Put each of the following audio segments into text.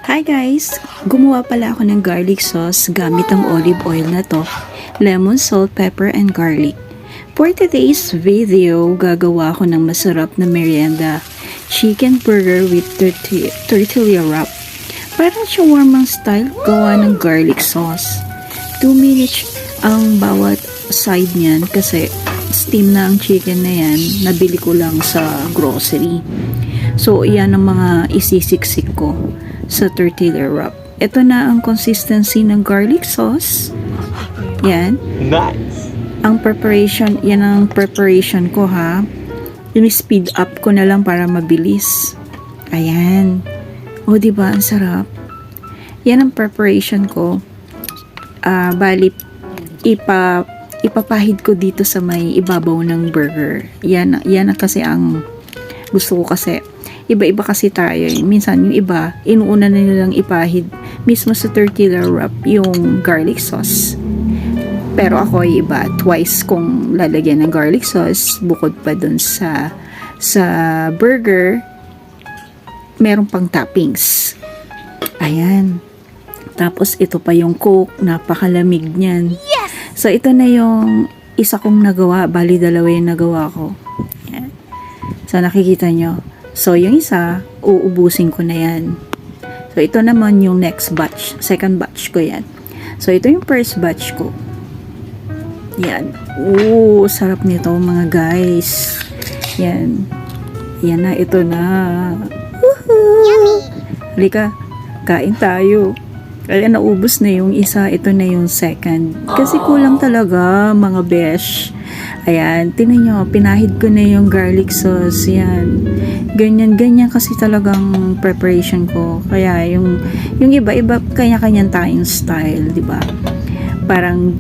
Hi guys! Gumawa pala ako ng garlic sauce gamit ang olive oil na to, lemon, salt, pepper, and garlic. For today's video, gagawa ako ng masarap na merienda, chicken burger with tortilla wrap. Parang shawarma style gawa ng garlic sauce. 2 minutes ang bawat side niyan kasi steam na ang chicken na yan, nabili ko lang sa grocery. So, iyan ang mga isisiksik ko sa tortilla wrap. Ito na ang consistency ng garlic sauce. Yan. Nice. Ang preparation, yan ang preparation ko ha. Ini-speed up ko na lang para mabilis. Ayan. O, diba? Ang sarap. Yan ang preparation ko. Bali, ipapahid ko dito sa may ibabaw ng burger. Yan kasi ang gusto ko kasi. Iba-iba kasi tayo. Minsan yung iba, inuuna na nilang ipahid mismo sa tortilla wrap yung garlic sauce. Pero ako ay iba. Twice kong lalagyan ng garlic sauce bukod pa dun sa burger, meron pang toppings. Ayan. Tapos ito pa yung Coke. Napakalamig niyan. Yes! So ito na yung isa kong nagawa. Bali, dalawa yung nagawa ko. Ayan. So nakikita nyo. So, yung isa, uubusin ko na yan. So, ito naman yung next batch. Second batch ko yan. So, ito yung first batch ko. Yan. Ooh, sarap nito mga guys. Yan. Yan na, ito na. Woohoo! Halika, kain tayo. Kaya naubos na yung isa, ito na yung second. Kasi kulang talaga mga besh. Ayan, tinan nyo, pinahid ko na yung garlic sauce. Yan. Ganyan kasi talagang preparation ko. Kaya yung iba-iba, kanya-kanyang tayong style, di ba? Parang,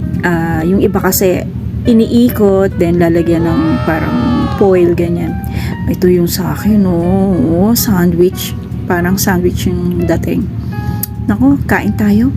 yung iba kasi, iniikot, then lalagyan ng parang foil, ganyan. Ito yung sa akin, sandwich. Parang sandwich yung dating. Naku, kain tayo.